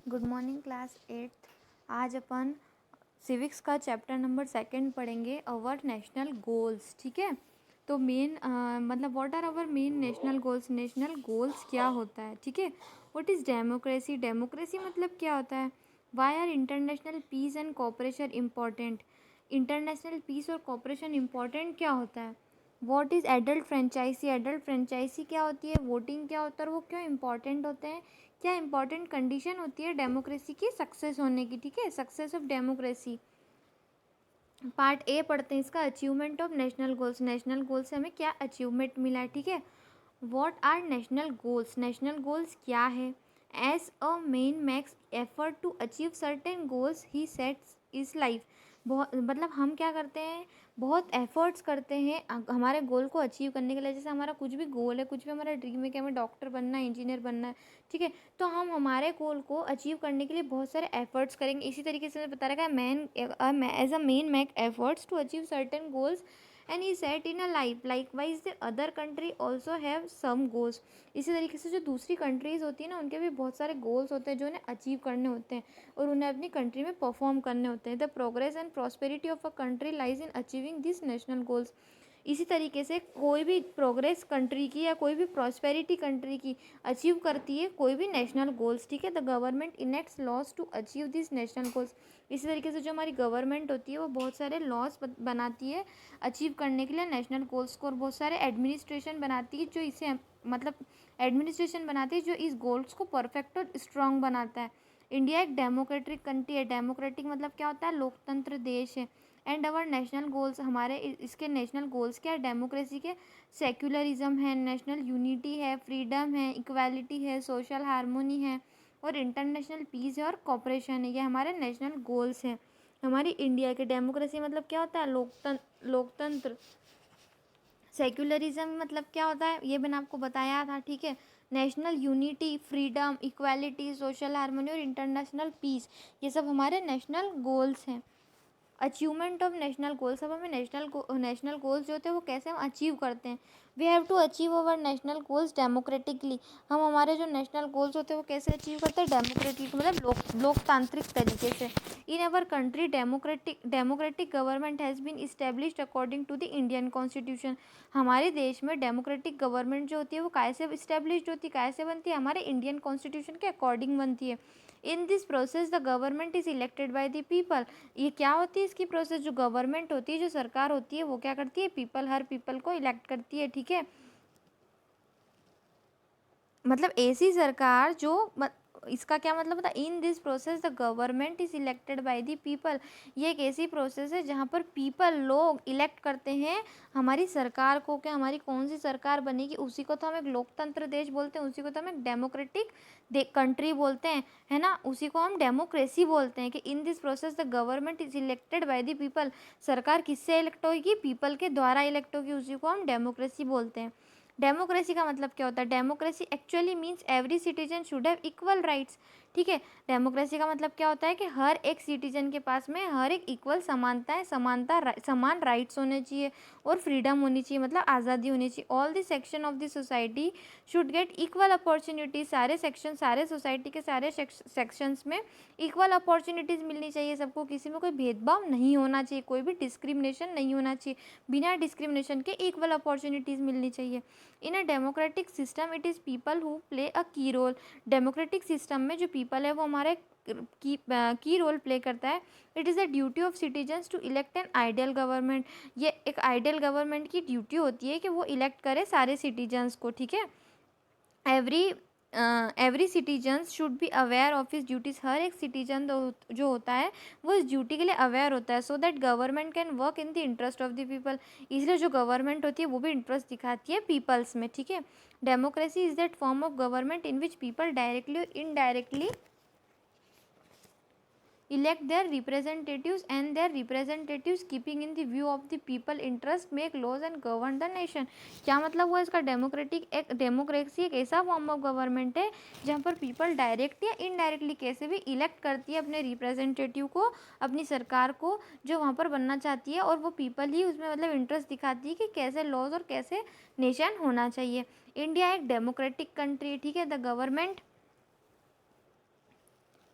Good morning class 8th। आज अपन civics का chapter number 2 पढ़ेंगे, अवर नेशनल गोल्स। ठीक है, तो मेन मतलब what are our main national goals. National goals क्या होता है, ठीक है। What is democracy. डेमोक्रेसी मतलब क्या होता है। Why are international peace and cooperation important. International peace और कोऑपरेशन इम्पॉर्टेंट क्या होता है। What is adult franchise. Adult franchise क्या होती है, वोटिंग क्या होता है और वो क्यों इंपॉर्टेंट होते हैं, क्या इंपॉर्टेंट कंडीशन होती है डेमोक्रेसी की सक्सेस होने की। ठीक है, success of democracy. Part A पढ़ते हैं इसका, achievement of national goals. National goals से हमें क्या अचीवमेंट मिला है। ठीक है, what are national goals. National goals क्या है। As a man makes effort to achieve certain goals he sets is life. बहुत मतलब हम क्या करते हैं, बहुत एफर्ट्स करते हैं हमारे गोल को अचीव करने के लिए। जैसे हमारा कुछ भी गोल है, कुछ भी हमारा ड्रीम है कि हमें डॉक्टर बनना है, इंजीनियर बनना है, ठीक है, तो हम हमारे गोल को अचीव करने के लिए बहुत सारे एफर्ट्स करेंगे। इसी तरीके से बता रखा है, man as a man make efforts to achieve certain goals and he set in a life. Likewise the other country also have some goals. इसी तरीके से जो दूसरी कंट्रीज़ होती है ना, उनके भी बहुत सारे गोल्स होते हैं जो उन्हें अचीव करने होते हैं और उन्हें अपनी कंट्री में परफॉर्म करने होते हैं। The progress and prosperity of a country lies in achieving this national goals. इसी तरीके से कोई भी प्रोग्रेस कंट्री की या कोई भी प्रॉस्पेरिटी कंट्री की अचीव करती है कोई भी नेशनल गोल्स। ठीक है, the government enacts laws to achieve this national goals. इसी तरीके से जो हमारी गवर्नमेंट होती है वो बहुत सारे लॉज बनाती है अचीव करने के लिए नेशनल गोल्स को, और बहुत सारे एडमिनिस्ट्रेशन बनाती है जो इसे मतलब एडमिनिस्ट्रेशन बनाती है जो इस गोल्स को परफेक्ट और स्ट्रॉन्ग बनाता है। इंडिया एक डेमोक्रेटिक कंट्री है। डेमोक्रेटिक मतलब क्या होता है, लोकतंत्र देश है। एंड अवर नेशनल गोल्स, हमारे इसके नेशनल गोल्स क्या है डेमोक्रेसी के। सेक्युलरिज्म है, नेशनल यूनिटी है, फ्रीडम है, इक्वालिटी है, सोशल हारमोनी है और इंटरनेशनल पीस है और कॉपरेशन है। ये हमारे नेशनल गोल्स हैं हमारी इंडिया के। डेमोक्रेसी मतलब क्या होता है, लोकतंत्र। सेक्युलरिज्म मतलब क्या होता है, ये मैंने आपको बताया था। ठीक है, national unity, freedom, equality, social harmony और इंटरनेशनल पीस, ये सब हमारे नेशनल गोल्स हैं। Achievement of national goals. अब हमें नेशनल गोल्स जो होते हैं वो कैसे हम अचीव करते हैं। We have to achieve our national goals democratically. हम हमारे जो नेशनल गोल्स होते हैं वो कैसे अचीव करते हैं, डेमोक्रेटिक मतलब लोकतांत्रिक तरीके से। In our country democratic government has been established according to the Indian constitution. हमारे देश में डेमोक्रेटिक गवर्नमेंट जो होती है वो कैसे इस्टेब्लिश्ड होती है, कैसे बनती है, हमारे इंडियन कॉन्स्टिट्यूशन के अकॉर्डिंग बनती है। In this process the government is elected by the people. ये क्या होती है इसकी प्रोसेस, जो गवर्नमेंट होती है, जो सरकार होती है वो क्या करती है, पीपल, हर पीपल को इलेक्ट करती है। ठीक है, मतलब ऐसी सरकार जो इसका क्या मतलब होता है, in this process the government is elected by the people. ये एक ऐसी प्रोसेस है जहाँ पर पीपल, लोग इलेक्ट करते हैं हमारी सरकार को। क्या हमारी कौन सी सरकार बनेगी, उसी को तो हम एक लोकतंत्र देश बोलते हैं, उसी को तो हम एक डेमोक्रेटिक कंट्री बोलते हैं, है ना, उसी को हम डेमोक्रेसी बोलते हैं। कि in this process the government is elected by the people. सरकार किससे इलेक्ट होगी, पीपल के द्वारा इलेक्ट होगी, उसी को हम डेमोक्रेसी बोलते हैं। डेमोक्रेसी का मतलब क्या होता है, democracy actually means every citizen should have equal rights. ठीक है, डेमोक्रेसी का मतलब क्या होता है कि हर एक सिटीजन के पास में हर एक इक्वल समान राइट्स होने चाहिए और फ्रीडम होनी चाहिए, मतलब आज़ादी होनी चाहिए। All the section of the society should get equal opportunities. सारे सेक्शन, सारे सोसाइटी के सारे सेक्शंस में इक्वल अपॉर्चुनिटीज़ मिलनी चाहिए सबको, किसी में कोई भेदभाव नहीं होना चाहिए, कोई भी डिस्क्रिमिनेशन नहीं होना चाहिए, बिना डिस्क्रिमिनेशन के इक्वल अपॉर्चुनिटीज़ मिलनी चाहिए। In a democratic system it is people who play a key role. Democratic system में जो पीपल है वो हमारे की रोल प्ले करता है। It is the duty of citizens to elect an ideal government. ये एक आइडियल गवर्नमेंट की ड्यूटी होती है कि वो इलेक्ट करे सारे सिटीजन्स को। ठीक है, every citizens should be aware of his duties. हर एक सिटीजन जो होता है वो इस ड्यूटी के लिए अवेयर होता है, so that government can work in the interest of the people. इसलिए जो गवर्नमेंट होती है वो भी इंटरेस्ट दिखाती है पीपल्स में। ठीक है, democracy is that form of government in which people directly और indirectly elect their representatives, and their representatives keeping in the view of the people interest make laws and govern the nation। क्या मतलब हुआ इसका, democracy एक ऐसा form of government है जहाँ पर पीपल डायरेक्ट या इनडायरेक्टली कैसे भी इलेक्ट करती है अपने रिप्रेजेंटेटिव को, अपनी सरकार को जो वहाँ पर बनना चाहती है, और वो पीपल ही उसमें मतलब इंटरेस्ट दिखाती है कि कैसे लॉज और कैसे नेशन होना चाहिए। इंडिया एक डेमोक्रेटिक कंट्री है। ठीक है, the government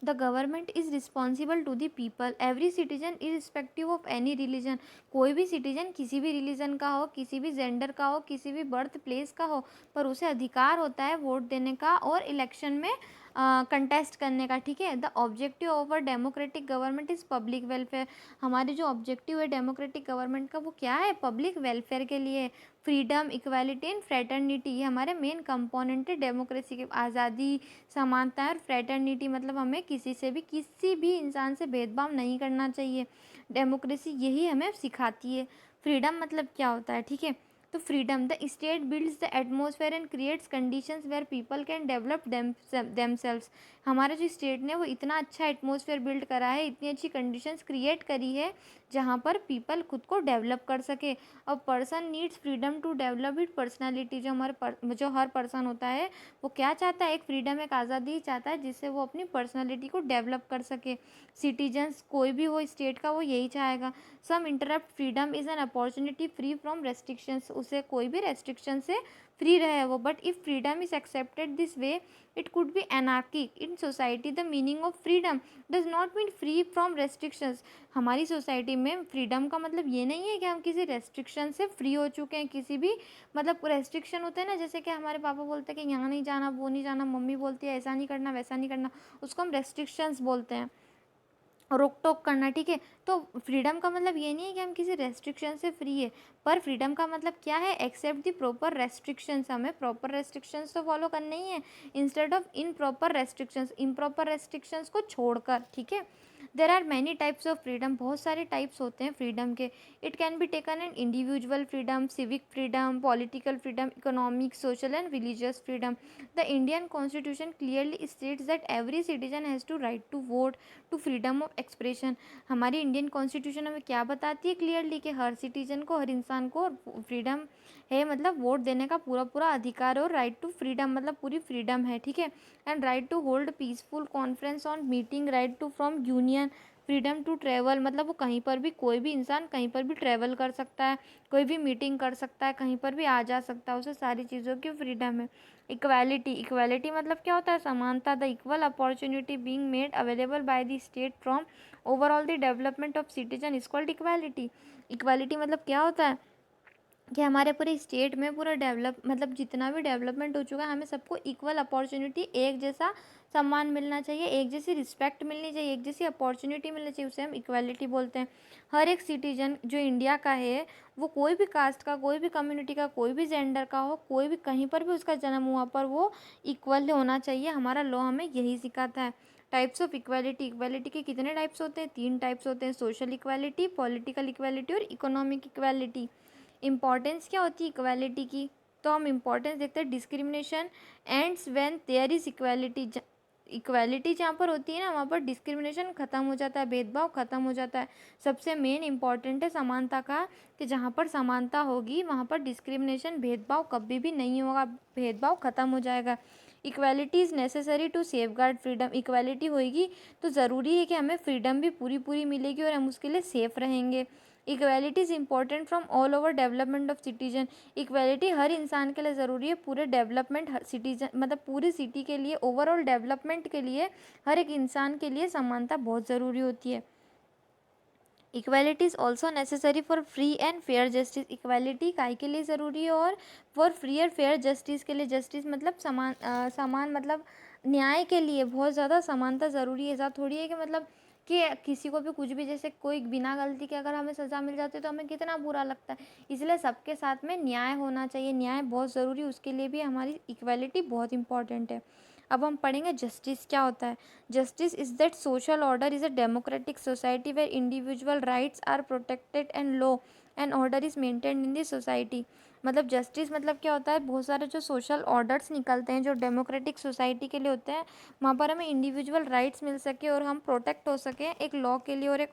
the government is responsible to the people, every citizen irrespective of any religion, कोई भी सिटीजन किसी भी रिलीजन का हो, किसी भी जेंडर का हो, किसी भी बर्थ प्लेस का हो, पर उसे अधिकार होता है वोट देने का और इलेक्शन में कंटेस्ट करने का, ठीक है। The objective of a democratic government is public welfare, हमारी जो ऑब्जेक्टिव है डेमोक्रेटिक गवर्नमेंट का वो क्या है, पब्लिक वेलफेयर के लिए। फ्रीडम, इक्वालिटी एंड फ्रेटर्निटी, ये हमारे मेन कंपोनेंट है डेमोक्रेसी के। आज़ादी, समानता और फ्रेटर्निटी, मतलब हमें किसी भी इंसान से भेदभाव नहीं करना चाहिए, डेमोक्रेसी यही हमें सिखाती है। फ्रीडम मतलब क्या होता है, ठीक है। तो freedom, the state builds the atmosphere and creates conditions where people can develop themselves, हमारा जो स्टेट ने वो इतना अच्छा एटमॉस्फेयर बिल्ड करा है, इतनी अच्छी कंडीशंस क्रिएट करी है जहाँ पर पीपल खुद को डेवलप कर सके। और person needs freedom to develop it personality, जो हर पर्सन होता है वो क्या चाहता है, एक फ्रीडम, एक आज़ादी चाहता है जिससे वो अपनी पर्सनालिटी को डेवलप कर सके। सिटीजन्स कोई भी हो स्टेट का वो यही चाहेगा। Some interpret freedom is an opportunity free from restrictions, उसे कोई भी रेस्ट्रिक्शन से फ्री रहे वो। But if freedom is accepted this way it could be anarchic in society. The meaning of freedom does not mean free from restrictions, हमारी society में freedom का मतलब ये नहीं है कि हम किसी रेस्ट्रिक्शन से फ्री हो चुके हैं। किसी भी मतलब रेस्ट्रिक्शन होते हैं ना, जैसे कि हमारे पापा बोलते हैं कि यहाँ नहीं जाना, वो नहीं जाना, मम्मी बोलती है ऐसा नहीं करना, वैसा नहीं करना, उसको हम रेस्ट्रिक्शंस बोलते हैं, रोक टोक करना, ठीक है। तो फ्रीडम का मतलब ये नहीं है कि हम किसी रेस्ट्रिक्शन से फ्री है, पर फ्रीडम का मतलब क्या है, एक्सेप्ट द प्रॉपर रेस्ट्रिक्शंस, हमें प्रॉपर रेस्ट्रिक्शंस तो फॉलो करने ही है instead of in proper restrictions, improper restrictions को छोड़कर, ठीक है। There are many types of freedom, बहुत सारे टाइप्स होते हैं फ्रीडम के। It can be taken an individual freedom, civic freedom, political freedom, economic, social and religious freedom. The Indian constitution clearly states that every citizen has to right to vote, to freedom of expression, हमारी Indian constitution हमें क्या बताती है clearly कि हर citizen को, हर इंसान को freedom है, मतलब वोट देने का पूरा पूरा अधिकार, और राइट टू फ्रीडम मतलब पूरी फ्रीडम है, ठीक है। And right to hold peaceful conference on meeting, right to form union, freedom to travel, मतलब वो कहीं पर भी, कोई भी इंसान कहीं पर भी ट्रैवल कर सकता है, कोई भी मीटिंग कर सकता है, कहीं पर भी आ जा सकता है, उसे सारी चीज़ों की फ्रीडम है। इक्वालिटी, इक्वालिटी मतलब क्या होता है, समानता, the equal opportunity being made available by the state from overall the development of citizen is called equality. Equality मतलब क्या होता है कि हमारे पूरे स्टेट में पूरा डेवलप, मतलब जितना भी डेवलपमेंट हो चुका है, हमें सबको इक्वल अपॉर्चुनिटी, एक जैसा सम्मान मिलना चाहिए, एक जैसी रिस्पेक्ट मिलनी चाहिए, एक जैसी अपॉर्चुनिटी मिलनी चाहिए, उसे हम इक्वालिटी बोलते हैं। हर एक सिटीजन जो इंडिया का है, वो कोई भी कास्ट का, कोई भी कम्युनिटी का, कोई भी जेंडर का हो, कोई भी कहीं पर भी उसका जन्म हुआ, पर वो इक्वल होना चाहिए, हमारा लॉ हमें यही सिखाता है। टाइप्स ऑफ इक्वालिटी, इक्वालिटी के कितने टाइप्स होते हैं, 3 टाइप्स होते हैं, सोशल इक्वालिटी, पॉलिटिकल इक्वालिटी और इकोनॉमिक इक्वालिटी। इम्पॉर्टेंस क्या होती है इक्वालिटी की, तो हम इम्पॉर्टेंस देखते हैं, discrimination ends when there is equality, equality जहाँ पर होती है ना, वहाँ पर डिस्क्रिमिनेशन ख़त्म हो जाता है, भेदभाव ख़त्म हो जाता है। सबसे मेन इम्पॉर्टेंट है समानता का, कि जहाँ पर समानता होगी वहाँ पर डिस्क्रिमिनेशन, भेदभाव कभी भी नहीं होगा, भेदभाव ख़त्म हो जाएगा। Equality is necessary to safeguard freedom, equality होएगी तो ज़रूरी है कि हमें फ्रीडम भी पूरी पूरी मिलेगी और हम उसके लिए सेफ़ रहेंगे। Equality is important from all over development of citizen, equality हर इंसान के लिए ज़रूरी है, पूरे डेवलपमेंट, हर सिटीजन मतलब पूरी सिटी के लिए, ओवरऑल डेवलपमेंट के लिए, हर एक इंसान के लिए समानता बहुत ज़रूरी होती है। Equality is also necessary for free and fair justice, equality काय के लिए ज़रूरी है, और फॉर फ्री और फेयर जस्टिस के लिए, जस्टिस मतलब समान मतलब न्याय के लिए बहुत ज़्यादा समानता ज़रूरी है। ऐसा थोड़ी है कि मतलब कि किसी को भी कुछ भी, जैसे कोई बिना गलती के अगर हमें सज़ा मिल जाती है तो हमें कितना बुरा लगता है, इसलिए सबके साथ में न्याय होना चाहिए, न्याय बहुत ज़रूरी है, उसके लिए भी हमारी इक्वालिटी बहुत इंपॉर्टेंट है। अब हम पढ़ेंगे जस्टिस क्या होता है। Justice is that social order is a democratic society where individual rights are protected and law and order is maintained in the society, मतलब जस्टिस मतलब क्या होता है, बहुत सारे जो सोशल ऑर्डर्स निकलते हैं जो डेमोक्रेटिक सोसाइटी के लिए होते हैं, वहाँ पर हमें इंडिविजुअल राइट्स मिल सके और हम प्रोटेक्ट हो सकें एक लॉ के लिए, और एक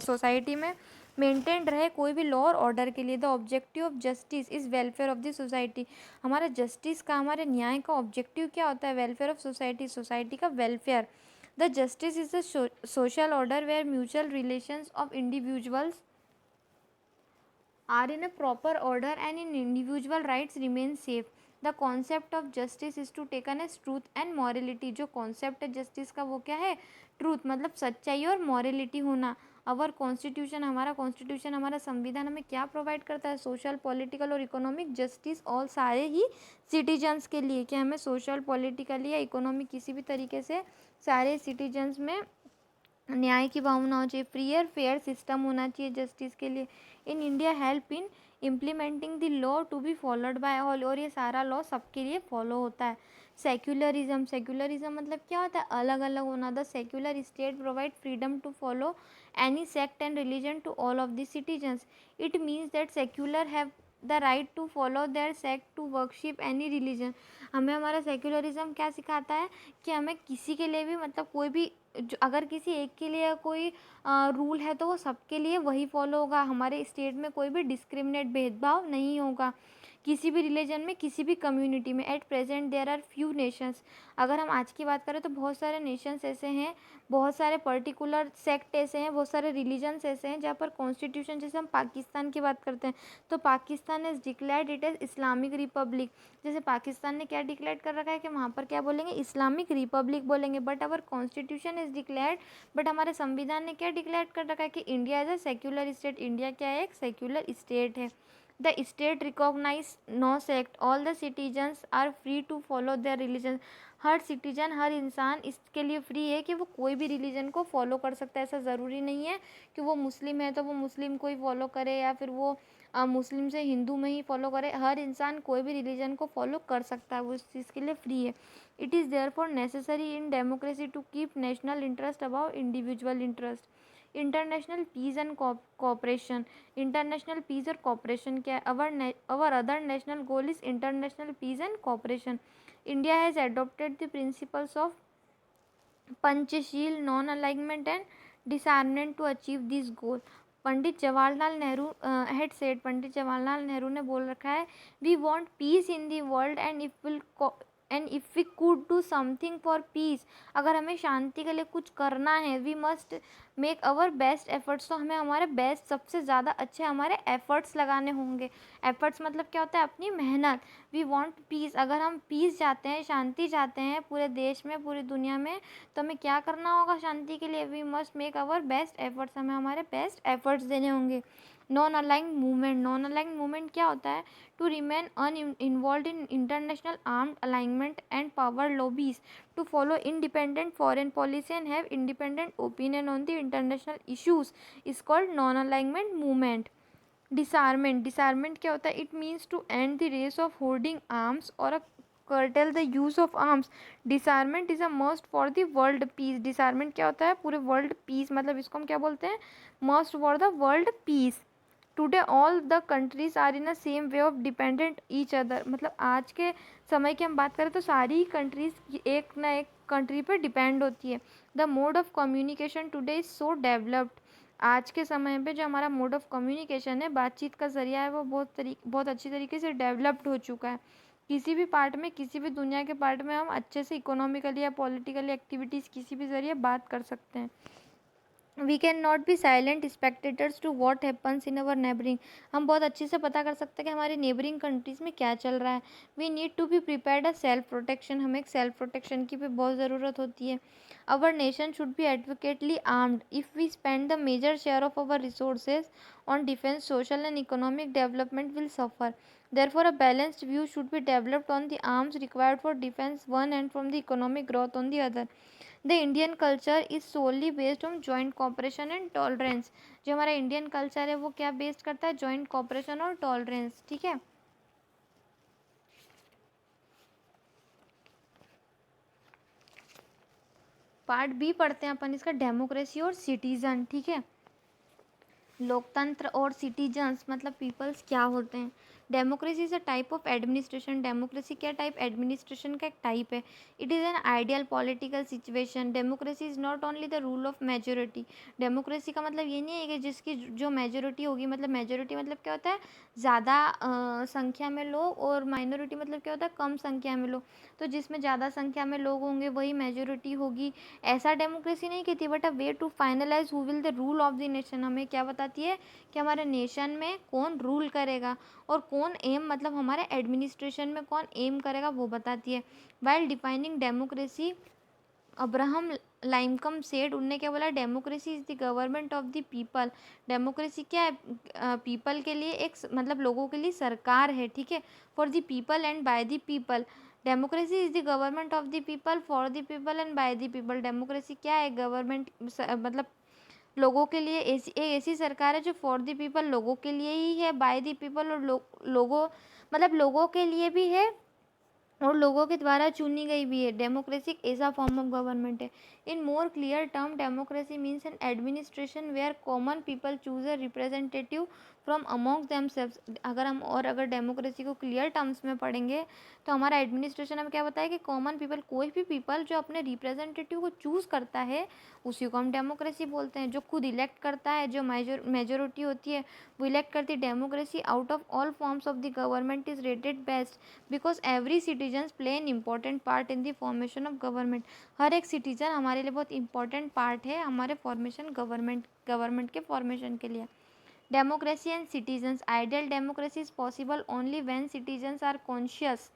सोसाइटी में मेंटेन रहे कोई भी लॉ और ऑर्डर के लिए। The objective of justice is welfare of the society, हमारे जस्टिस का, हमारे न्याय का ऑब्जेक्टिव क्या होता है, वेलफेयर ऑफ सोसाइटी, सोसाइटी का welfare. The justice is the social order where mutual relations of individuals are in a proper order and in individual rights remain safe, the concept of justice is to taken as truth and morality. जो concept है justice का वो क्या है, truth मतलब सच्चाई और morality होना। अवर कॉन्स्टिट्यूशन, हमारा कॉन्स्टिट्यूशन, हमारा संविधान हमें क्या प्रोवाइड करता है, सोशल, पॉलिटिकल और इकोनॉमिक जस्टिस ऑल, सारे ही सिटीजन्स के लिए, कि हमें सोशल, पॉलिटिकली या इकोनॉमिक किसी भी तरीके से सारे सिटीजन्स में न्याय की भावना हो चाहिए, फ्री और फेयर सिस्टम होना चाहिए जस्टिस के लिए। In India help in implementing the law to be followed by all, और ये सारा लॉ सबके लिए फॉलो होता है। सेक्युलरिज्म, सेक्युलरिज्म मतलब क्या होता है, अलग अलग होना। The secular state provide freedom to follow any sect and religion to all of the citizens. It means that secular have the right to follow their sect to worship any religion. हमें हमारा secularism क्या सिखाता है कि हमें किसी के लिए भी मतलब कोई भी अगर किसी एक के लिए कोई रूल है तो वो सबके लिए वही फॉलो होगा। हमारे स्टेट में कोई भी डिस्क्रिमिनेट, भेदभाव नहीं होगा किसी भी रिलीजन में, किसी भी कम्युनिटी में। At present there are few nations, अगर हम आज की बात करें तो बहुत सारे नेशंस ऐसे हैं, बहुत सारे पर्टिकुलर सेक्ट ऐसे हैं, बहुत सारे रिलीजन्स ऐसे हैं जहाँ पर कॉन्स्टिट्यूशन, जैसे हम पाकिस्तान की बात करते हैं तो Pakistan is declared it as Islamic republic. जैसे पाकिस्तान ने क्या डिक्लेयर कर रखा है कि वहाँ पर क्या बोलेंगे, इस्लामिक रिपब्लिक बोलेंगे। But our constitution is declared, but हमारे संविधान ने क्या डिक्लेयर कर रखा है कि India is a secular state. India क्या है, एक सेक्युलर स्टेट है। The state recognise no sect, all the citizens are free to follow their religion. हर सिटीजन, हर इंसान इसके लिए फ्री है कि वो कोई भी रिलीजन को फॉलो कर सकता है। ऐसा ज़रूरी नहीं है कि वो मुस्लिम है तो वो मुस्लिम को ही फॉलो करे, या फिर वो मुस्लिम से हिंदू में ही फॉलो करे। हर इंसान कोई भी रिलीजन को फॉलो कर सकता है, वो इस चीज़ के लिए फ्री है। It is therefore necessary in democracy to keep national interest above individual interest. International peace and cooperation, international peace और कोऑपरेशन क्या है, our other national goal is international peace and cooperation. India has adopted the principles of Panchsheel, non alignment and disarmament to achieve this goal. Pandit Jawaharlal Nehru had said, Pandit Jawaharlal Nehru ने बोल रखा है, we want peace in the world and if we could do something for peace. अगर हमें शांति के लिए कुछ करना है, we must make our best efforts, तो हमें हमारे बेस्ट, सबसे ज़्यादा अच्छे हमारे एफर्ट्स लगाने होंगे। एफर्ट्स मतलब क्या होता है, अपनी मेहनत। वी वांट पीस, अगर हम पीस चाहते हैं, शांति चाहते हैं पूरे देश में, पूरी दुनिया में, तो हमें क्या करना होगा शांति के लिए, we must make our best efforts, हमें हमारे बेस्ट एफर्ट्स देने होंगे। Non aligned movement, non aligned movement क्या होता है, to remain involve in international armed alignment and power lobbies, to follow independent foreign policy and have independent opinion on the international issues is called non alignment movement. Disarmament, disarmament क्या होता है, it means to end the race of holding arms और curtail the use of arms. Disarmament is a must for the world peace. Disarmament क्या होता है, पूरे world peace, मतलब इसको हम क्या बोलते हैं, must for the world peace. Today all the countries are in a same way of dependent each other, मतलब आज के समय की हम बात करें तो सारी ही कंट्रीज एक ना एक कंट्री पर डिपेंड होती है। The mode of communication today is so developed, आज के समय पे जो हमारा मोड ऑफ कम्युनिकेशन है, बातचीत का ज़रिया है, वो बहुत अच्छी तरीके से डेवलप्ड हो चुका है। किसी भी पार्ट में, किसी भी दुनिया के पार्ट में हम अच्छे से इकोनॉमिकली या पॉलिटिकली एक्टिविटीज़ किसी भी ज़रिए बात कर सकते हैं। We can not be silent spectators to what happens in our neighbouring, हम बहुत अच्छे से पता कर सकते हैं कि हमारी नेबरिंग कंट्रीज़ में क्या चल रहा है। We need to be prepared a self protection, हमें एक सेल्फ प्रोटेक्शन की भी बहुत ज़रूरत होती है। Our nation should be adequately armed, if we spend the major share of our resources on defence, social and economic development will suffer. Therefore, a balanced view should be developed on the arms required for defense one and from the economic growth on the other. The Indian culture is solely based on joint cooperation and tolerance. जो हमारा Indian culture है वो क्या based करता है, joint corporation और tolerance, ठीक है। पार्ट बी पढ़ते हैं अपन इसका, डेमोक्रेसी और सिटीजन, ठीक है। लोकतंत्र और सिटीजन्स मतलब पीपल्स क्या होते हैं। Democracy is a type of administration, democracy क्या टाइप, एडमिनिस्ट्रेशन का एक टाइप है। It is an ideal political situation, democracy is not only the rule of majority. Democracy का मतलब ये नहीं है कि जिसकी जो मेजोरिटी होगी, मतलब मेजोरिटी मतलब क्या होता है, ज़्यादा संख्या में लोग, और माइनॉरिटी मतलब क्या होता है, कम संख्या में लोग। तो जिसमें ज़्यादा संख्या में लोग होंगे वही मेजोरिटी होगी, ऐसा डेमोक्रेसी नहीं कहती। But a way to finalise who will the rule of the nation, हमें क्या बताती है कि हमारे नेशन में कौन रूल करेगा और कौन कौन एम मतलब हमारे एडमिनिस्ट्रेशन में कौन एम करेगा वो बताती है। While defining democracy Abraham Lincoln said, उनने क्या बोला, democracy is the government of the people. Democracy क्या है, पीपल के लिए एक मतलब लोगों के लिए सरकार है, ठीक है, for the people and by the people. Democracy is the government of the people for the people and by the people. Democracy क्या है, गवर्नमेंट मतलब लोगों के लिए एक ऐसी सरकार है जो फॉर द पीपल लोगों के लिए ही है, बाय द पीपल और लोगों मतलब लोगों के लिए भी है और लोगों के द्वारा चुनी गई भी है। डेमोक्रेसी एक ऐसा फॉर्म ऑफ गवर्नमेंट है। In more clear term democracy means an administration where common people choose a representative from among themselves. अगर डेमोक्रेसी को क्लियर टर्म्स में पढ़ेंगे तो हमारा एडमिनिस्ट्रेशन हमें क्या बताया कि कॉमन पीपल, कोई भी पीपल जो अपने रिप्रेजेंटेटिव को चूज़ करता है उसी को हम डेमोक्रेसी बोलते हैं। जो खुद इलेक्ट करता है, जो मेजोरिटी होती है वो इलेक्ट करती है। Democracy out of all forms of the government is rated best because every citizens play an important part in the formation of government. हर एक सिटीजन हमारे लिए बहुत इंपॉर्टेंट पार्ट है हमारे फॉर्मेशन गवर्नमेंट के फॉर्मेशन के लिए। Democracy and citizens, ideal democracy is possible only when citizens are conscious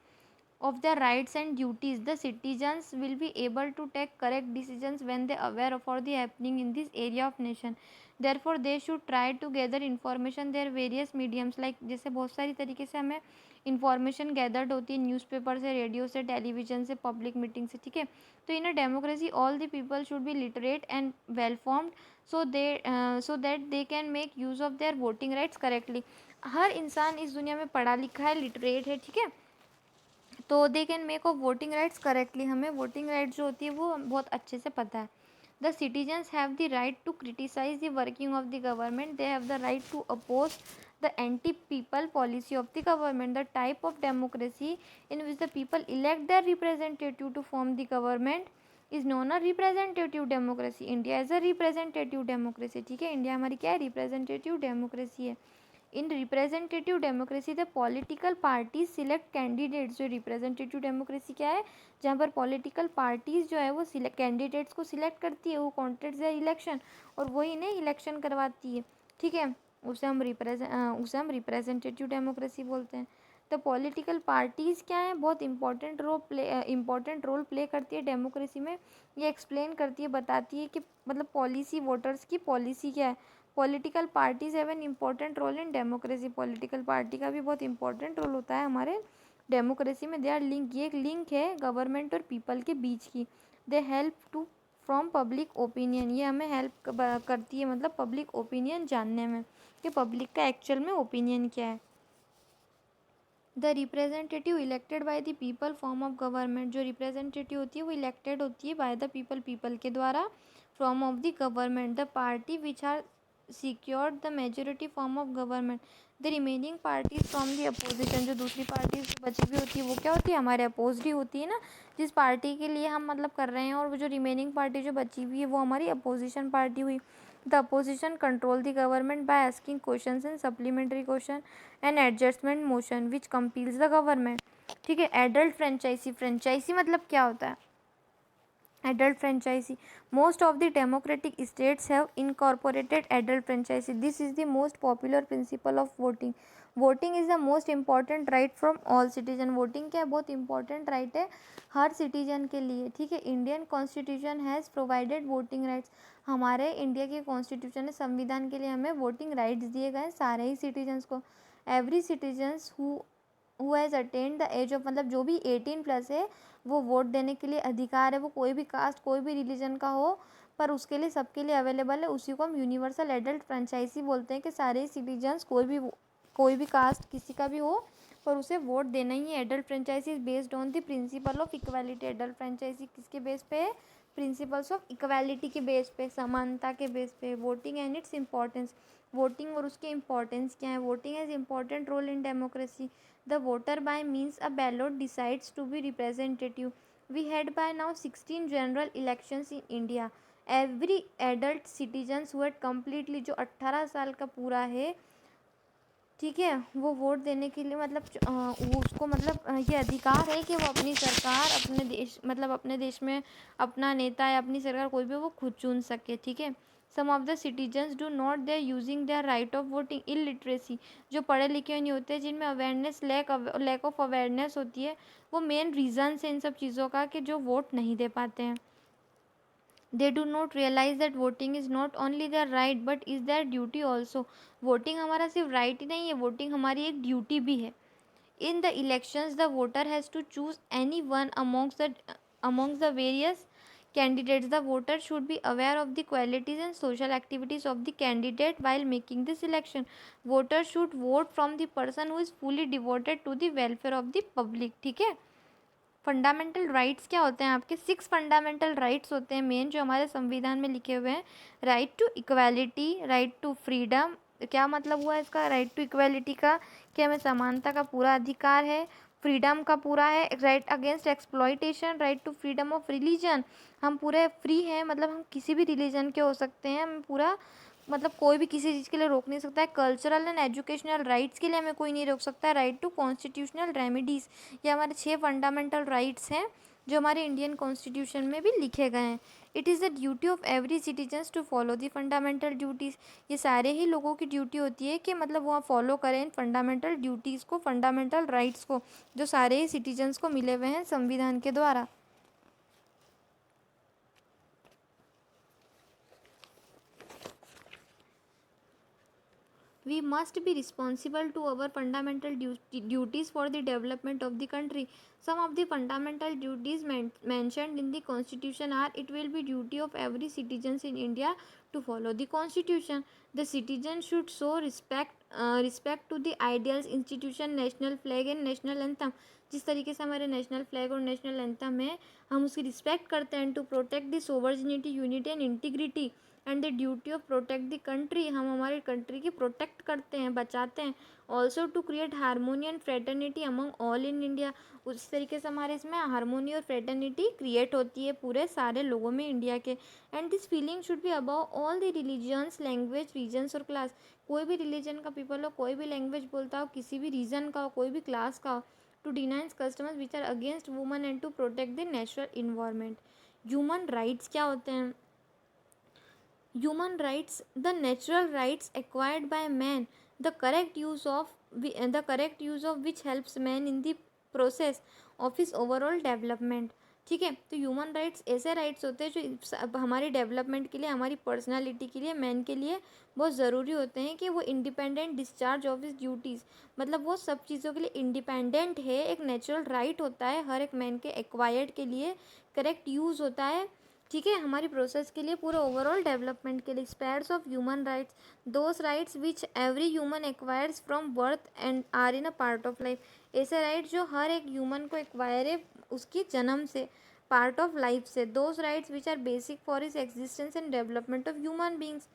of their rights and duties. The citizens will be able to take correct decisions when they aware of all the happening in this area of nation. Therefore they should try to gather information their various mediums, like जैसे बहुत सारी तरीके से हमें information gathered होती है, newspaper से, radio से, टेलीविजन से, पब्लिक मीटिंग से, ठीक है। तो in a democracy all the people should be literate and well formed so that they can make use of their voting rights correctly. हर इंसान इस दुनिया में पढ़ा लिखा है, लिटरेट है, ठीक है, तो they can make of voting rights correctly. हमें वोटिंग राइट्स जो होती है वो बहुत अच्छे से पता है। The citizens have the right to criticise the working of the government, they have the right to oppose the anti people policy of the government. The type of democracy in which the people elect their representative to form the government is non a representative democracy. India is a representative democracy, ठीक है, India हमारी क्या है, representative democracy है। In representative democracy the political parties select candidates. जो representative democracy क्या है, जहाँ पर पॉलिटिकल पार्टीज जो है वो कैंडिडेट्स को सिलेक्ट करती है, वो कॉन्टेस्ट देयर इलेक्शन और वही इन्हें इलेक्शन करवाती है, ठीक है, उसे हम रिप्रेजेंटेटिव डेमोक्रेसी बोलते हैं। तो पॉलिटिकल पार्टीज़ क्या है, बहुत इंपॉर्टेंट रोल प्ले करती है डेमोक्रेसी में। ये एक्सप्लेन करती है, बताती है कि मतलब पॉलिसी, वोटर्स की पॉलिसी क्या है। Political parties have an important role in democracy. Political party का भी बहुत इंपॉर्टेंट रोल होता है हमारे डेमोक्रेसी में। दे आर लिंक, ये एक लिंक है गवर्नमेंट और पीपल के बीच की। They help to from public opinion, ये हमें हेल्प करती है मतलब पब्लिक ओपिनियन जानने में कि पब्लिक का एक्चुअल में ओपिनियन क्या है। The representative elected by the people form of government, जो रिप्रेजेंटेटिव होती है वो इलेक्टेड होती है बाय द पीपल, पीपल के द्वारा, form of the government. The party which are secured the majority form of government, the remaining parties from the opposition। जो दूसरी पार्टी बची हुई होती है वो क्या होती है, हमारे अपोज्ड ही होती है ना, जिस पार्टी के लिए हम मतलब कर रहे हैं, और वो जो रिमेनिंग पार्टी जो बची हुई है वो हमारी अपोजिशन पार्टी हुई। The opposition control the government by asking questions and supplementary question and adjustment motion which compels the government, ठीक है। एडल्ट फ्रेंचाइजी, फ्रेंचाइजी मतलब क्या होता है, adult franchisee, most of the democratic states have incorporated adult franchisee. This is the most popular principle of voting. Voting is the most important right from all citizen। voting क्या है, बहुत important right है हर citizen के लिए, ठीक है। Indian constitution has provided voting rights। हमारे India के कॉन्स्टिट्यूशन ने, संविधान के लिए हमें वोटिंग राइट्स दिए गए सारे ही सिटीजन्स को। Every citizens who has attend the age of, मतलब जो भी 18+ है वो वोट देने के लिए अधिकार है। वो कोई भी कास्ट, कोई भी रिलीजन का हो, पर उसके लिए सबके लिए अवेलेबल है। उसी को हम यूनिवर्सल एडल्ट फ्रेंचाइजी बोलते हैं कि सारे सिटीजन्स, कोई भी कास्ट किसी का भी हो पर उसे वोट देना ही है। Adult franchise is based on the principle of equality. Adult franchise किसके बेस पे है, प्रिंसिपल्स ऑफ इक्वालिटी के बेस पे, समानता के बेस पे। Voting and its importance, voting और उसके इंपॉर्टेंस क्या है। Voting has important role in democracy. The voter by means a ballot decides to be representative. We had by now 16 general elections in India. Every adult citizens who had completely, जो 18 साल का पूरा है, ठीक है, वो वोट देने के लिए मतलब वो उसको मतलब ये अधिकार है कि वो अपनी सरकार, अपने देश मतलब अपने देश में अपना नेता या अपनी सरकार कोई भी वो खुद चुन सके, ठीक है। Some of the citizens do not their using their right of voting, illiteracy, जो पढ़े लिखे नहीं होते, जिनमें अवेयरनेस लैक ऑफ अवेयरनेस होती है, वो मेन रीज़न है इन सब चीज़ों का कि जो वोट नहीं दे पाते हैं। They do not realize that voting is not only their right but is their duty also, voting हमारा सिर्फ राइट ही नहीं है, वोटिंग हमारी एक ड्यूटी भी है। In the elections, the voter has to choose any one amongst the various candidates. The voter should be aware of the qualities and social activities of the candidate while making this election. Voters should vote from the person who is fully devoted to the welfare of the public. ठीक है। Fundamental rights क्या होते हैं आपके? 6 fundamental rights होते हैं main, जो हमारे संविधान में लिखे हुए हैं। Right to equality, right to freedom, क्या मतलब हुआ इसका? राइट टू इक्वालिटी का कि हमें समानता का पूरा अधिकार है, फ्रीडम का पूरा है, right against exploitation, right to freedom of religion, हम पूरे फ्री हैं, मतलब हम किसी भी रिलीजन के हो सकते हैं, हम पूरा मतलब कोई भी किसी चीज़ के लिए रोक नहीं सकता है। कल्चरल एंड एजुकेशनल राइट्स के लिए हमें कोई नहीं रोक सकता है। राइट टू कॉन्स्टिट्यूशनल रेमेडीज़, ये हमारे 6 फंडामेंटल राइट्स हैं जो हमारे इंडियन कॉन्स्टिट्यूशन में भी लिखे गए हैं। It is the duty of every citizens to follow the fundamental duties, ये सारे ही लोगों की ड्यूटी होती है कि मतलब वो फॉलो करें इन फंडामेंटल ड्यूटीज़ को, फंडामेंटल राइट्स को, जो सारे ही सिटीजन्स को मिले हुए हैं संविधान के द्वारा। We must be responsible to our fundamental duties for the development of the country. Some of the fundamental duties mentioned in the constitution are: it will be duty of every citizen in India to follow the constitution. The citizen should show respect to the ideals, institution, national flag and national anthem. जिस तरीके से हमारे national flag और national anthem है, हम उसकी respect करते हैं। To protect the sovereignty, unity and integrity and the duty of protect the country, हम हमारी कंट्री की प्रोटेक्ट करते हैं, बचाते हैं। Also to create harmony and fraternity among all in India, उस तरीके से हमारे इसमें हारमोनी और फ्रेटर्निटी क्रिएट होती है पूरे सारे लोगों में इंडिया के। And this feeling should be about all the religions, language, regions और क्लास, कोई भी रिलीजन का पीपल हो, कोई भी लैंग्वेज बोलता हो, किसी भी रीजन का हो, कोई भी क्लास का हो। To denounce customers which are against woman and to protect the natural environment. Human rights क्या होते हैं? Human rights, the natural rights acquired by man, the correct use of which helps man in the process of his overall development। ठीक है, तो human rights ऐसे rights होते हैं जो हमारी डेवलपमेंट के लिए, हमारी पर्सनालिटी के लिए, मैन के लिए बहुत ज़रूरी होते हैं कि वो independent discharge of his duties, मतलब वो सब चीज़ों के लिए इंडिपेंडेंट है। एक नेचुरल राइट होता है हर एक मैन के एक्वायर्ड के लिए, करेक्ट यूज़ होता है, ठीक है, हमारी प्रोसेस के लिए, पूरा ओवरऑल डेवलपमेंट के लिए। Spheres of human rights, those rights which every human acquires from birth and are in a part of life, ऐसे राइट्स जो हर एक ह्यूमन को एक्वायर है उसकी जन्म से, पार्ट ऑफ लाइफ से। Those rights which are basic for his existence and development of human beings,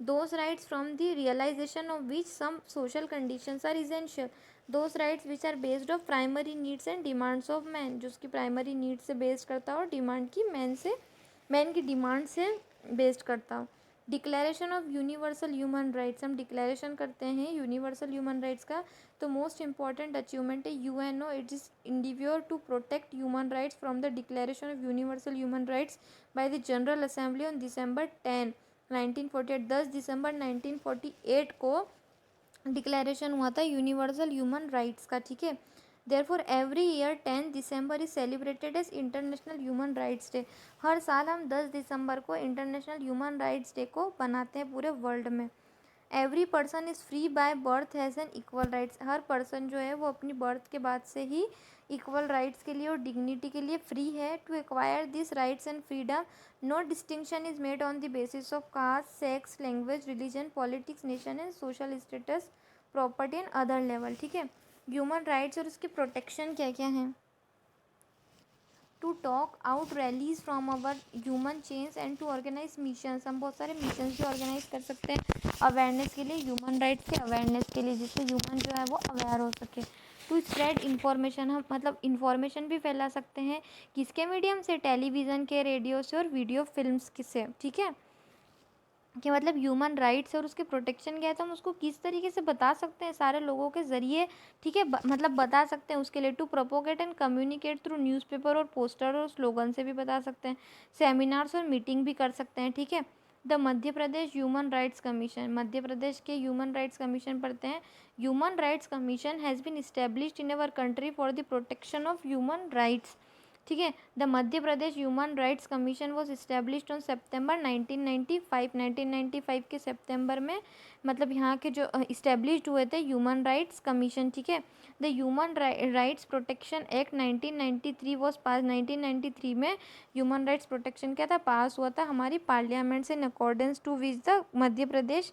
those rights from the realization of which some social conditions are essential, those rights which are based of primary needs and demands of man, जो उसकी primary needs से based करता हो और demand की man की demand से based करता हूँ। Declaration of universal human rights, हम डिक्लेरेशन करते हैं यूनिवर्सल ह्यूमन राइट्स का, तो मोस्ट इंपॉर्टेंट अचीवमेंट है UNO, it is endeavour to protect human rights from the declaration of universal human rights by the general assembly on December 10, 1948। 10 दिसंबर 1948 को declaration हुआ था यूनिवर्सल ह्यूमन राइट्स का, ठीक है। Therefore, every year 10 December is celebrated as International Human Rights Day। हर साल हम 10 दिसंबर को इंटरनेशनल ह्यूमन राइट्स डे को बनाते हैं पूरे वर्ल्ड में। Every person is free by birth has an equal rights, her person जो है वो अपनी बर्थ के बाद से ही इक्वल राइट्स के लिए और डिग्निटी के लिए फ्री है। To acquire this rights and freedom, no distinction is made on the basis of caste, sex, language, religion, politics, nation and social status, property and other level, ठीक है। Human rights और उसकी protection क्या क्या हैं? To talk out rallies from our human change and to organize missions, हम बहुत सारे मिशंस भी ऑर्गेनाइज कर सकते हैं अवेयरनेस के लिए, ह्यूमन राइट्स के अवेयरनेस के लिए, जिससे ह्यूमन जो है वो अवेयर हो सके। टू स्प्रेड इन्फॉर्मेशन, हम मतलब इन्फॉर्मेशन भी फैला सकते हैं, किसके मीडियम से? टेलीविज़न के, रेडियो से और वीडियो फिल्म्स से, ठीक है। कि मतलब ह्यूमन राइट्स और उसके प्रोटेक्शन क्या है, तो हम उसको किस तरीके से बता सकते हैं सारे लोगों के ज़रिए, ठीक है, मतलब बता सकते हैं उसके लिए। To propagate and communicate through newspaper और पोस्टर और स्लोगन से भी बता सकते हैं, सेमिनार्स और मीटिंग भी कर सकते हैं, ठीक है। The Madhya Pradesh human rights commission, Madhya Pradesh के ह्यूमन राइट्स कमीशन पढ़ते हैं। Human rights commission has been established in our country for the protection of human rights, ठीक है। The Madhya Pradesh human rights commission was established on September 1995, 1995 के सितंबर में मतलब यहाँ के जो इस्टेब्लिश्ड हुए थे ह्यूमन राइट्स कमीशन, ठीक है। The human rights protection act 1993 was pass, 1993 में ह्यूमन राइट्स प्रोटेक्शन क्या था, पास हुआ था हमारी पार्लियामेंट से, in accordance to which the Madhya Pradesh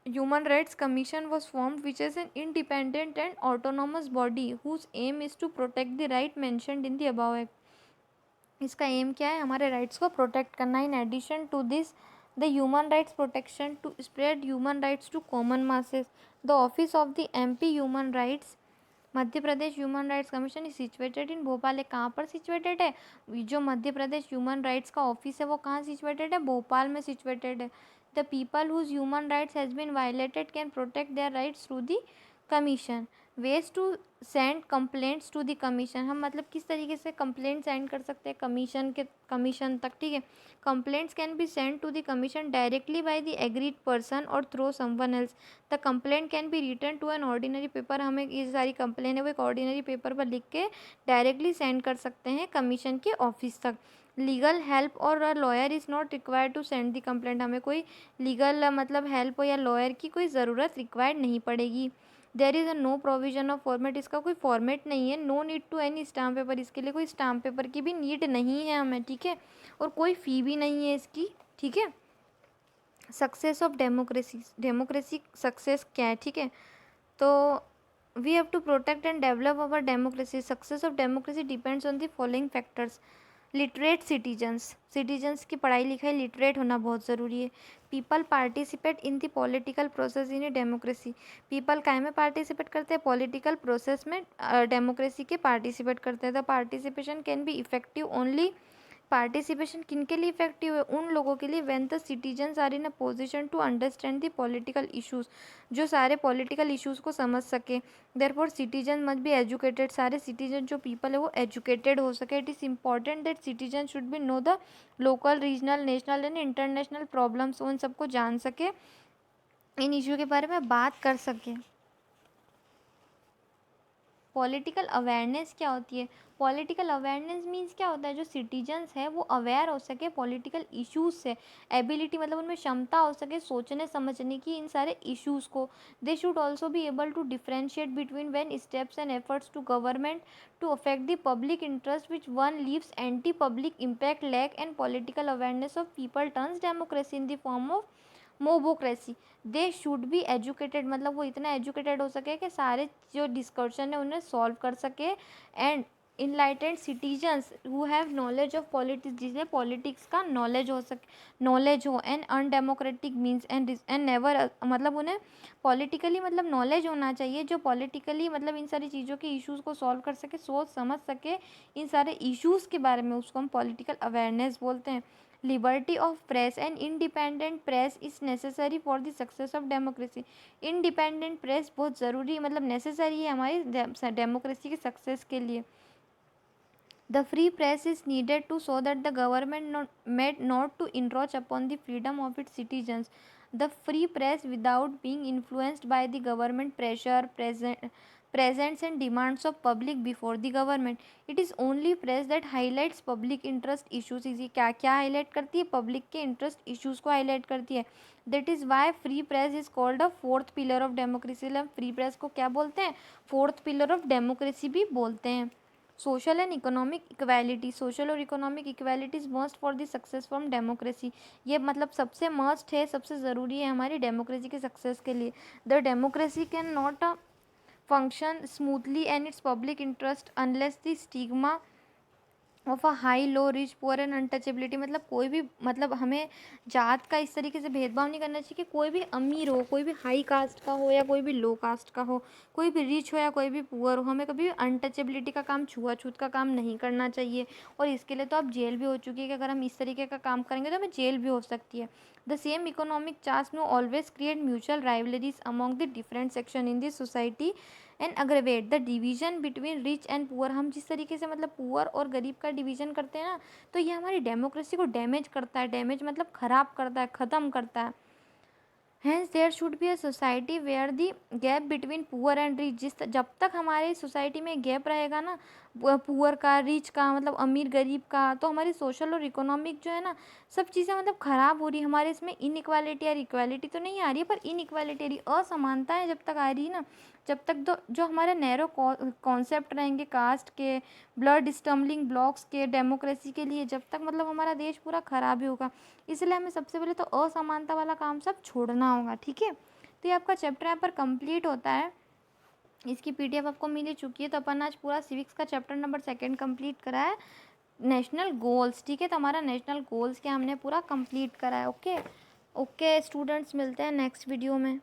Human Rights Commission was formed, which is an independent and autonomous body whose aim is to protect the right mentioned in the above act. इसका aim क्या है, हमारे rights को protect करना। In addition to this the human rights protection to spread human rights to common masses. The office of the MP human rights Madhya Pradesh human rights commission is situated in Bhopal. है कहाँ पर situated है, जो Madhya Pradesh human rights का office है वो कहाँ situated है, भोपाल में सिचुएटेड है। The people whose human rights has been violated can protect their rights through the commission. Ways to send complaints to the commission, हम मतलब किस तरीके से कंप्लेंट सेंड कर सकते हैं कमीशन तक, ठीक है। Complaints can be send to the commission directly by the agreed person और through someone else. The complaint can be written to an ordinary paper, हमें ये सारी कंप्लेंट है वो एक ऑर्डिनरी पेपर पर लिख के डायरेक्टली सेंड कर सकते हैं कमीशन के ऑफिस तक। लीगल हेल्प और lawyer is not required to send the complaint, हमें कोई लीगल मतलब हेल्प या लॉयर की कोई ज़रूरत रिक्वायर्ड नहीं पड़ेगी। There is a no provision of format, इसका कोई फॉर्मेट नहीं है। No need to any stamp paper, इसके लिए कोई स्टाम्प पेपर की भी नीड नहीं है हमें, ठीक है। और कोई फ़ी भी नहीं है इसकी, ठीक है। Success of democracy, democracy success क्या है, ठीक है। तो we have to protect and develop our democracy. Success of democracy depends on the following factors. Literate citizens, citizens की पढ़ाई लिखाई लिटरेट होना बहुत ज़रूरी है। People participate in the political process in a democracy, people काय में पार्टिसिपेट करते हैं, पॉलिटिकल प्रोसेस में डेमोक्रेसी के पार्टिसिपेट करते हैं। The participation can be effective only, participation किन के लिए इफेक्टिव है, उन लोगों के लिए when the citizens are in a position to understand the political issues, जो सारे पॉलिटिकल इश्यूज़ को समझ सके। Therefore citizen must be educated, सारे सिटीजन जो पीपल है वो एजुकेटेड हो सके। It is important that citizen should be know the local regional national and international problems, उन सबको जान सके, इन इशू के बारे में बात कर सके। पॉलिटिकल अवेयरनेस क्या होती है, पॉलिटिकल अवेयरनेस मीन्स क्या होता है, जो सिटीजन्स है वो अवेयर हो सके पॉलिटिकल इश्यूज से। एबिलिटी मतलब उनमें क्षमता हो सके सोचने समझने की इन सारे इश्यूज़ को। They should also be able to differentiate between when steps and efforts to government to affect the public interest which one leaves anti public impact lack and political awareness of people turns democracy in the form of mobocracy. They should be educated मतलब वो इतना educated हो सके कि सारे जो discussion है उन्हें सॉल्व कर सके। And enlightened citizens who have knowledge of politics, जिसे पॉलिटिक्स का नॉलेज हो सके, नॉलेज हो। And undemocratic means and never मतलब उन्हें पॉलिटिकली मतलब नॉलेज होना चाहिए, जो पॉलिटिकली मतलब इन सारी चीज़ों के इश्यूज़ को सॉल्व कर सके, सोच समझ सके इन सारे इश्यूज़ के बारे में, उसको हम पॉलिटिकल अवेयरनेस बोलते हैं। Liberty of press and independent press is necessary for the success of democracy. Independent press बहुत ज़रूरी मतलब नेसेसरी है हमारी डेमोक्रेसी के सक्सेस के लिए। The free press is needed to so that the government not to encroach upon the freedom of its citizens. The free press without being influenced by the government pressure, presents and demands of public before the government. It is only press that highlights public interest issues. इसी क्या क्या highlight करती है, public के interest issues को highlight करती है। That is why free press is called a fourth pillar of democracy. हम free press को क्या बोलते हैं, fourth pillar of democracy भी बोलते हैं। Social and economic equality, social और economic equality is must for the success from democracy, ये मतलब सबसे मस्ट है, सबसे ज़रूरी है हमारी डेमोक्रेसी के सक्सेस के लिए। The democracy can not function smoothly and it's public interest unless the stigma of a high low rich poor and untouchability, मतलब कोई भी मतलब हमें जात का इस तरीके से भेदभाव नहीं करना चाहिए कि कोई भी अमीर हो, कोई भी हाई कास्ट का हो या कोई भी लो कास्ट का हो, कोई भी रिच हो या कोई भी पुअर हो, हमें कभी अनटचेबिलिटी का काम, छुआछूत का काम नहीं करना चाहिए। और इसके लिए तो अब जेल भी हो चुकी है कि अगर हम इस तरीके का काम करेंगे तो हमें जेल भी हो सकती है। The same economic charge no always create mutual rivalries among the different section in this society and aggravate the division between rich and poor. हम जिस तरीके से मतलब पुअर और गरीब का डिवीजन करते हैं ना, तो ये हमारी डेमोक्रेसी को डैमेज करता है। डैमेज मतलब ख़राब करता है, ख़त्म करता है। Hence there should be a society where the gap between poor and rich. जब तक हमारे सोसाइटी में गैप रहेगा ना, पुअर का, रिच का, मतलब अमीर गरीब का, तो हमारी सोशल और इकोनॉमिक जो है ना, सब चीज़ें मतलब ख़राब हो रही है। हमारे इसमें इनइक्वालिटी और इक्वालिटी तो नहीं आ रही है, पर इनइक्वालिटी आ रही, असमानताएं जब तक आ रही है ना, जब तक जो हमारे नैरो कॉन्सेप्ट रहेंगे कास्ट के, ब्लड स्टम्बलिंग ब्लॉक्स के, डेमोक्रेसी के लिए, जब तक मतलब हमारा देश पूरा ख़राब ही होगा। इसलिए हमें सबसे पहले तो असमानता वाला काम सब छोड़ना होगा, ठीक है। तो ये आपका चैप्टर यहाँ पर कंप्लीट होता है। इसकी पीडीएफ आपको मिल चुकी है। तो अपन आज पूरा सिविक्स का चैप्टर नंबर 2 कंप्लीट करा है, नेशनल गोल्स, ठीक है। तो हमारा नेशनल गोल्स क्या हमने पूरा कंप्लीट करा है। ओके ओके स्टूडेंट्स, मिलते हैं नेक्स्ट वीडियो में।